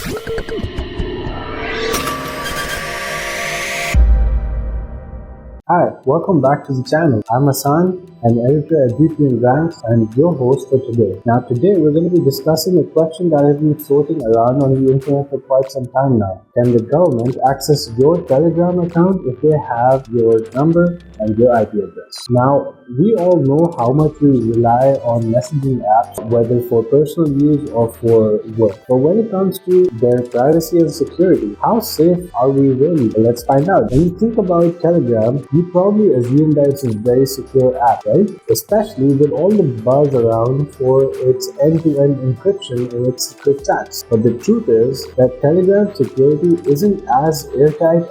Hi, welcome back to the channel. I'm Hassan, an editor at VPNRanks and your host for today. Now today we're going to be discussing a question that has been floating around on the internet for quite some time now. Can the government access your Telegram account if they have your number and your IP address? Now, we all know how much we rely on messaging apps, whether for personal use or for work. But when it comes to their privacy and security, how safe are we really? Well, let's find out. When you think about Telegram, you probably assume that it's a very secure app, right? Especially with all the buzz around for its end-to-end encryption in its secret chats. But the truth is that Telegram security isn't as airtight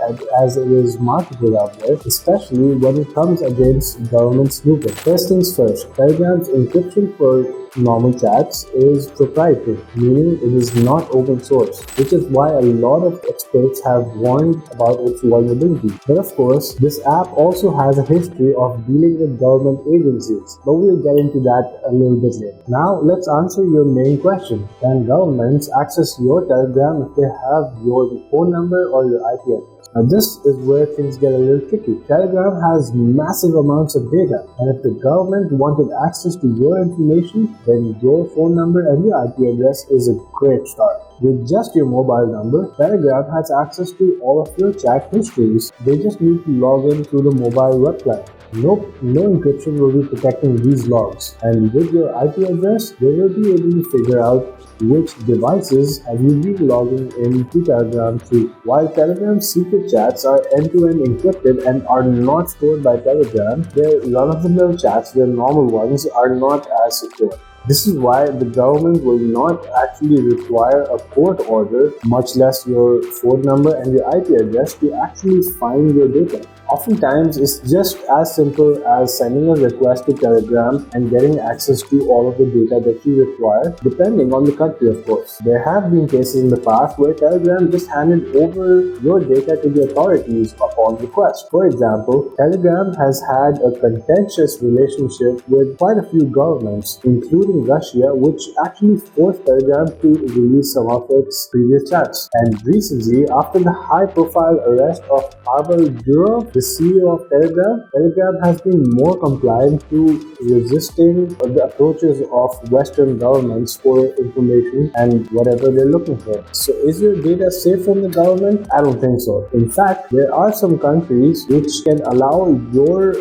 as it is marketed out there, especially when it comes against government snooping. First things first, Telegram's encryption for normal chats is proprietary, meaning it is not open source, which is why a lot of experts have warned about its vulnerability. But of course, this app also has a history of dealing with government agencies, but we'll get into that a little bit later. Now, let's answer your main question. Can governments access your Telegram if they have your phone number or your IP address? Now this is where things get a little tricky. Telegram has massive amounts of data, and if the government wanted access to your information, then your phone number and your IP address is a great start. With just your mobile number, Telegram has access to all of your chat histories. They just need to log in through the mobile web client. No encryption will be protecting these logs, and with your IP address, they will be able to figure out which devices have you been logging into Telegram through. While Telegram's secret chats are end-to-end encrypted and are not stored by Telegram, their run-of-the-mill chats, their normal ones, are not as secure. This is why the government will not actually require a court order, much less your phone number and your IP address, to actually find your data. Oftentimes, it's just as simple as sending a request to Telegram and getting access to all of the data that you require, depending on the country, of course. There have been cases in the past where Telegram just handed over your data to the authorities upon request. For example, Telegram has had a contentious relationship with quite a few governments, including Russia, which actually forced Telegram to release some of its previous chats. And recently, after the high-profile arrest of Pavel Durov, the CEO of Telegram has been more compliant to resisting the approaches of Western governments for information and whatever they're looking for. So is your data safe from the government? I don't think so. In fact, there are some countries which can allow your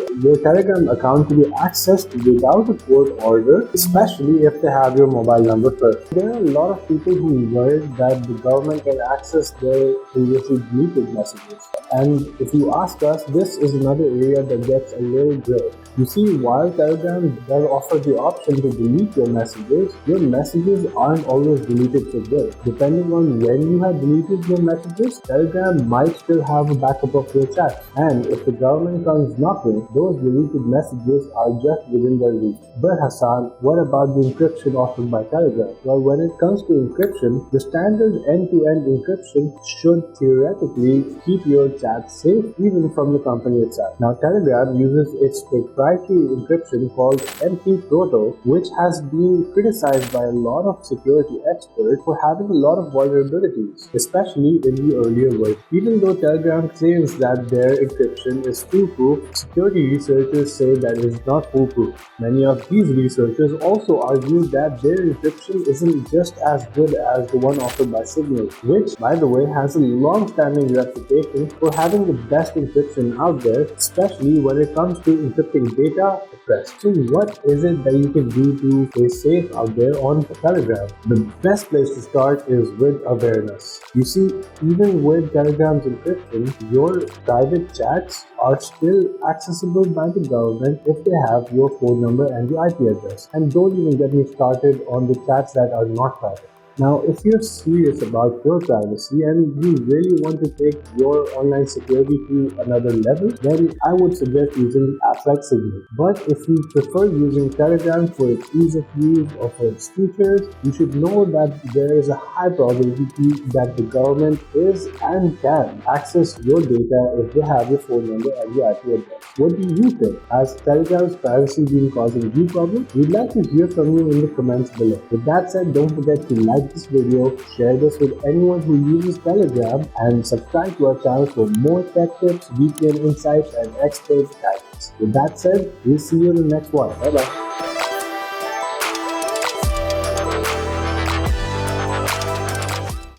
Telegram account to be accessed without a court order, especially if they have your mobile number first. There are a lot of people who worry that the government can access their previously deleted messages. And if you ask us, this is another area that gets a little gray. You see, while Telegram does offer the option to delete your messages aren't always deleted for good. Depending on when you have deleted your messages, Telegram might still have a backup of your chat. And if the government comes knocking, those deleted messages are just within their reach. But Hassan, what about the encryption offered by Telegram? Well, when it comes to encryption, the standard end-to-end encryption should theoretically keep your chat safe even from the company itself. Now, Telegram uses its proprietary encryption called Encryption, which has been criticized by a lot of security experts for having a lot of vulnerabilities, especially in the earlier version. Even though Telegram claims that their encryption is foolproof, security researchers say that it is not foolproof. Many of these researchers also argue that their encryption isn't just as good as the one offered by Signal, which, by the way, has a long-standing reputation for having the best encryption out there, especially when it comes to encrypting data at rest. So what is it that you can do to stay safe out there on Telegram? The best place to start is with awareness. You see, even with Telegram's encryption, your private chats are still accessible by the government if they have your phone number and your IP address. And don't even get me started on the chats that are not private. Now, if you're serious about your privacy and you really want to take your online security to another level, then I would suggest using apps like Signal. But if you prefer using Telegram for its ease of use or for its features, you should know that there is a high probability that the government is and can access your data if they have your phone number and your IP address. What do you think? Has Telegram's privacy been causing you problems? We'd like to hear from you in the comments below. With that said, don't forget to like like this video, share this with anyone who uses Telegram, and subscribe to our channel for more tech tips, VPN insights, and expert guidance. With that said, we'll see you in the next one. Bye bye.